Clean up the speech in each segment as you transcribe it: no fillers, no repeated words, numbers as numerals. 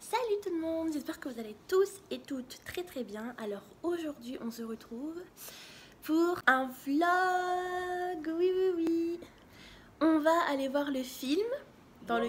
Salut tout le monde, j'espère que vous allez tous et toutes très bien. Alors aujourd'hui on se retrouve pour un vlog, oui. On va aller voir le film dans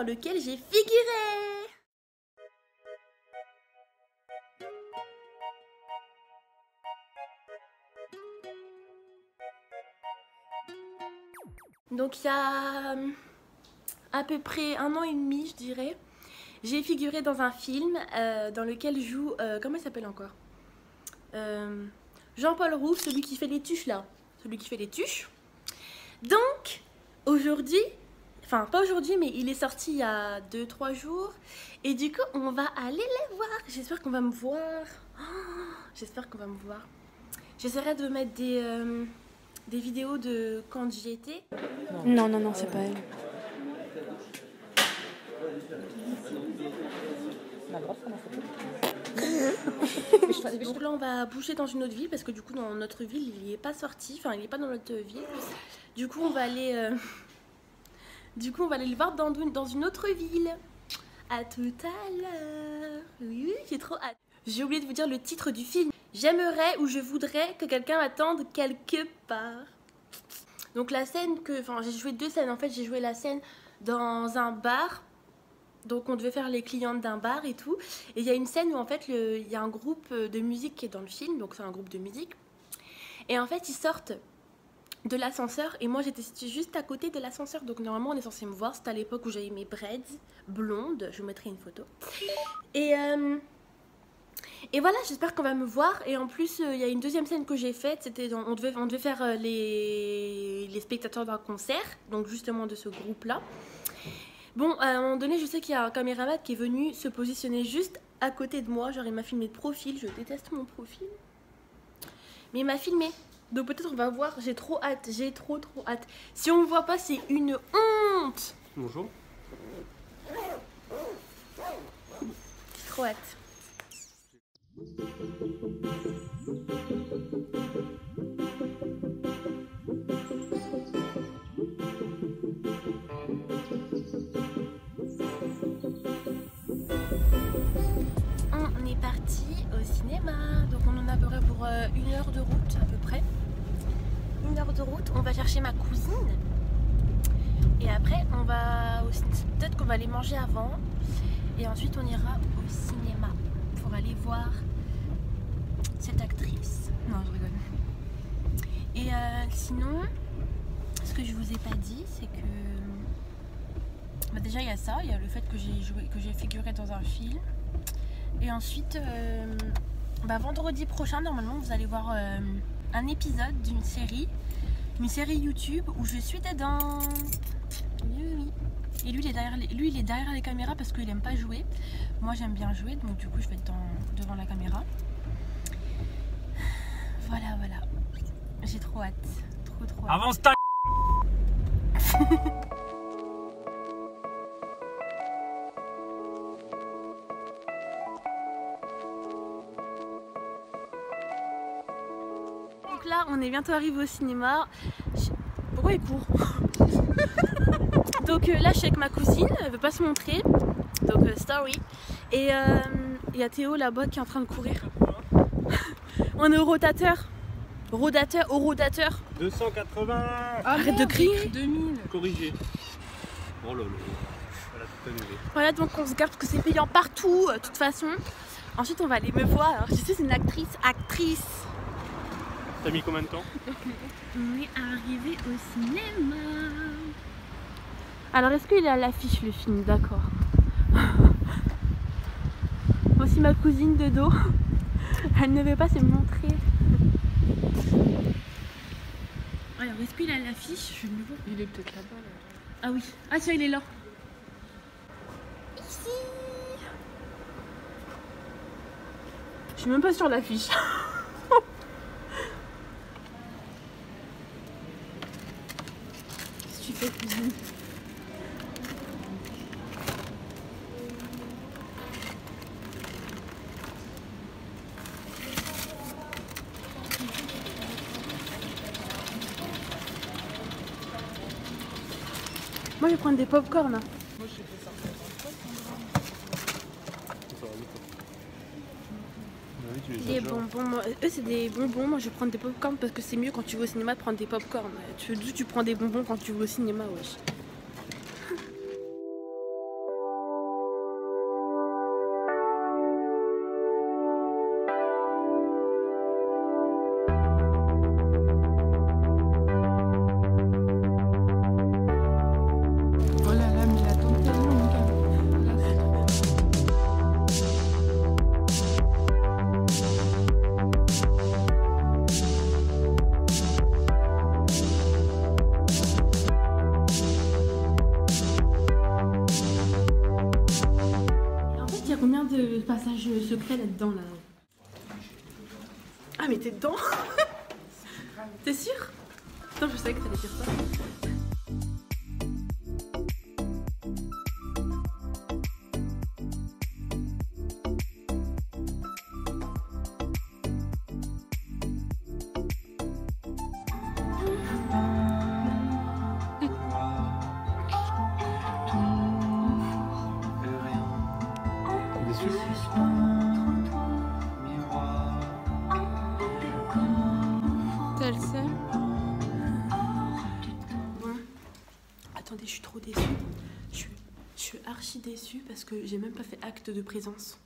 lequel j'ai figuré. Donc il y a à peu près 1 an et demi je dirais, j'ai figuré dans un film dans lequel joue, comment il s'appelle encore, Jean-Paul Rouve, celui qui fait les tuches là, Donc aujourd'hui, enfin pas aujourd'hui mais il est sorti il y a 2-3 jours et du coup on va aller les voir. J'espère qu'on va me voir. J'essaierai de mettre des vidéos de quand j'y étais. Non, c'est pas elle. Donc là on va bouger dans une autre ville parce que du coup dans notre ville il n'est pas sorti, enfin il n'est pas dans notre ville. Du coup on va aller le voir dans une autre ville. À tout à l'heure. Oui, j'ai trop hâte. J'ai oublié de vous dire le titre du film. J'aimerais ou je voudrais que quelqu'un m'attende quelque part. Donc la scène j'ai joué 2 scènes en fait. J'ai joué la scène dans un bar. Donc on devait faire les clientes d'un bar et tout. Et il y a une scène où en fait il y a un groupe de musique qui est dans le film. Donc c'est un groupe de musique. Et en fait ils sortent de l'ascenseur. Et moi j'étais juste à côté de l'ascenseur. Donc normalement on est censé me voir. C'était à l'époque où j'avais mes braids blondes. Je vous mettrai une photo. Et voilà, j'espère qu'on va me voir. Et en plus il y a une deuxième scène que j'ai faite. C'était on devait faire les spectateurs d'un concert. Donc justement de ce groupe là. Bon, à un moment donné, je sais qu'il y a un caméraman qui est venu se positionner juste à côté de moi. Genre, il m'a filmé de profil. Je déteste mon profil. Mais il m'a filmé. Donc peut-être on va voir. J'ai trop hâte. J'ai trop hâte. Si on me voit pas, c'est une honte. Bonjour. J'ai trop hâte. On est parti au cinéma. Donc on en a pour 1 heure de route à peu près. 1 heure de route. On va chercher ma cousine. Et après on va peut-être qu'on va aller manger avant. Et ensuite on ira au cinéma pour aller voir cette actrice. Non, je rigole. Et sinon, ce que je vous ai pas dit, c'est que déjà il y a ça, il y a le fait que j'ai figuré dans un film. Et ensuite, vendredi prochain, normalement, vous allez voir un épisode d'une série YouTube où je suis dedans. Oui. Et lui, il est derrière les caméras parce qu'il aime pas jouer. Moi, j'aime bien jouer, donc du coup, je vais être devant la caméra. Voilà. J'ai trop hâte. Trop hâte. Avance ta Donc là, on est bientôt arrivé au cinéma. Pourquoi il court? Donc là, je suis avec ma cousine. Elle veut pas se montrer. Donc story. Et il y a Théo là-bas qui est en train de courir. On est au rotateur. Au rodateur. 280. Arrête de crier. 2000. Corrigé. Oh là là. Voilà, tout annulé. Voilà, donc on se garde parce que c'est payant partout, de toute façon. Ensuite, on va aller me voir. Alors, je sais, c'est une actrice. T'as mis combien de temps? On est arrivé au cinéma. Alors, est-ce qu'il est à l'affiche le film? D'accord. Voici ma cousine de dos. Elle ne veut pas se montrer. Alors, est-ce qu'il est à l'affiche? Je ne le vois. Il est peut-être là-bas. Là. Ah oui. Ah tiens, il est là. Ici. Je suis même pas sur l'affiche. Qu'est-ce que tu fais, cousine? Moi je vais prendre des pop-corn. Moi je sais pas sortir. oui, tu les Des adores. bonbons, eux c'est des bonbons, moi je vais prendre des popcorn parce que c'est mieux quand tu vas au cinéma de prendre des popcorn. Tu prends des bonbons quand tu vas au cinéma, wesh. Oh là là, mais l'attente est longue. Là, c'est trop. En fait, il y a combien de passages secrets là-dedans là? Ah mais t'es dedans? T'es sûr? Putain, je savais que t'allais dire ça. Déçu? Elle sait. Bon. Attendez, je suis trop déçue. Je suis archi déçue parce que j'ai même pas fait acte de présence.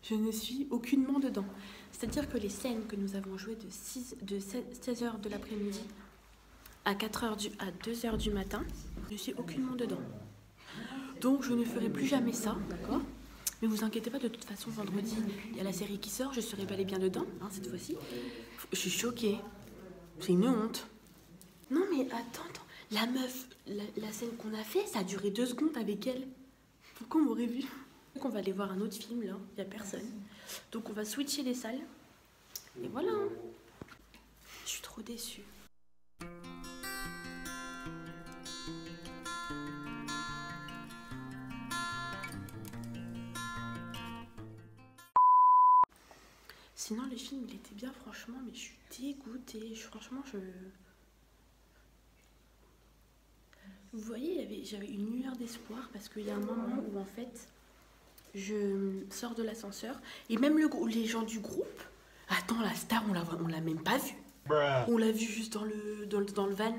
Je ne suis aucunement dedans. C'est-à-dire que les scènes que nous avons jouées de 16h de l'après-midi à 2h du matin, je ne suis aucunement dedans. Donc je ne ferai plus jamais ça, d'accord? Mais vous inquiétez pas, de toute façon, vendredi, il y a la série qui sort, je serai bel et bien dedans, hein, cette fois-ci. Je suis choquée. C'est une honte. Non mais attends, la meuf, la scène qu'on a fait, ça a duré 2 secondes avec elle. Pourquoi on m'aurait vu? Donc on va aller voir un autre film là, il n'y a personne. Donc on va switcher les salles. Et voilà. Hein. Je suis trop déçue. Sinon le film il était bien franchement, mais je suis dégoûtée. Franchement Vous voyez, j'avais une lueur d'espoir parce qu'il y a un moment où en fait je sors de l'ascenseur et même les gens du groupe. Attends, la star on l'a même pas vue. On l'a vue juste dans le van.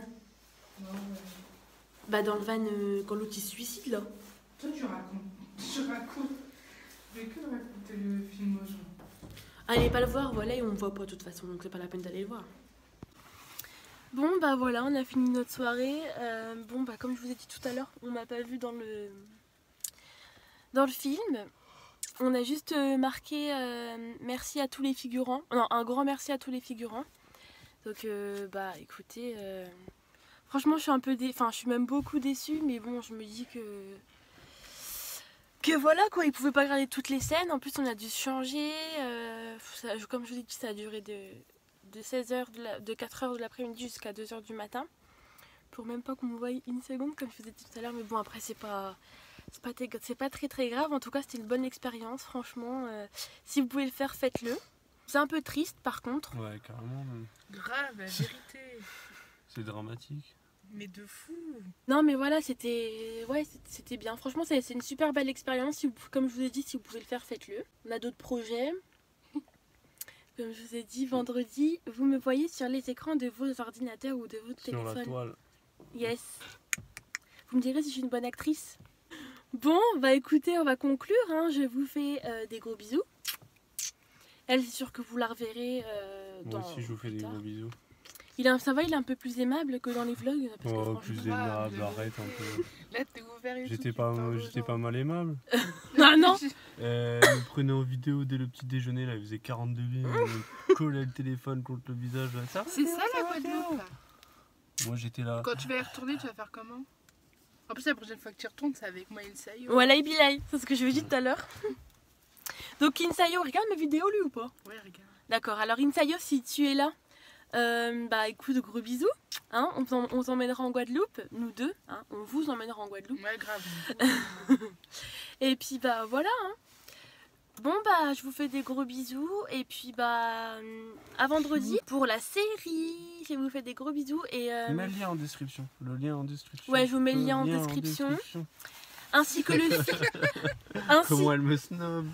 Bah dans le van quand l'autre il se suicide là. Toi, tu racontes. Je raconte. Mais que raconter le film aux gens? Allez pas le voir, voilà, et on me voit pas de toute façon, donc c'est pas la peine d'aller le voir. Bon bah voilà, on a fini notre soirée. Bon bah comme je vous ai dit tout à l'heure, on m'a pas vu dans le film. On a juste marqué merci à tous les figurants. Non, un grand merci à tous les figurants. Donc bah écoutez, franchement je suis un peu enfin je suis même beaucoup déçue, mais bon je me dis que voilà quoi, ils pouvaient pas garder toutes les scènes. En plus on a dû se changer. Comme je vous ai dit, ça a duré de 16h, de 4h de l'après-midi jusqu'à 2h du matin. Pour même pas qu'on me voie une seconde comme je vous ai dit tout à l'heure. Mais bon après c'est pas très très grave. En tout cas c'était une bonne expérience franchement. Si vous pouvez le faire, faites-le. C'est un peu triste par contre. Ouais, carrément. Même. Grave, la vérité. C'est dramatique. Mais de fou. Non mais voilà, c'était bien. Franchement c'est une super belle expérience. Si comme je vous ai dit, si vous pouvez le faire, faites-le. On a d'autres projets. Comme je vous ai dit, vendredi, vous me voyez sur les écrans de vos ordinateurs ou de votre Sur téléphone. la toile. Yes. Vous me direz si je suis une bonne actrice. Bon, bah écoutez, on va conclure. Hein. Je vous fais des gros bisous. Elle, c'est sûr que vous la reverrez dans... Moi aussi, je vous fais des gros bisous. Ça va, il est un peu plus aimable que dans les vlogs. Parce que Oh, franchement... plus aimable, arrête un peu. Là, t'es ouvert et tout, J'étais tu parles aux pas gens. mal aimable. Ah non. Il me prenait en vidéo dès le petit déjeuner, là, il faisait 40 degrés, il me collait le téléphone contre le visage. Là. Ça va, C'est ça la va, Guadeloupe là. Moi j'étais là. Quand tu vas y retourner, tu vas faire comment? En plus, la prochaine fois que tu retournes, c'est avec moi et Insayo. Voilà, Bilal, c'est ce que je vous ai dit tout à l'heure. Donc Insayo, regarde mes vidéos lui ou pas? Ouais, regarde. D'accord, alors Insayo, si tu es là, bah écoute, gros bisous. Hein, on t'emmènera en Guadeloupe, nous deux. Hein, on vous emmènera en Guadeloupe. Ouais, grave. Et puis bah voilà. Hein. Bon bah je vous fais des gros bisous. Et puis bah à vendredi pour la série. Je vous fais des gros bisous. Et Mets le lien en description. Le lien en description. ouais, je vous mets le lien en description. ainsi que le Comment elle me snob.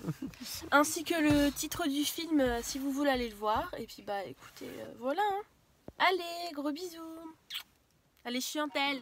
ainsi que le titre du film si vous voulez aller le voir. Et puis bah écoutez, voilà. Hein. Allez, gros bisous. Allez, chiantelle.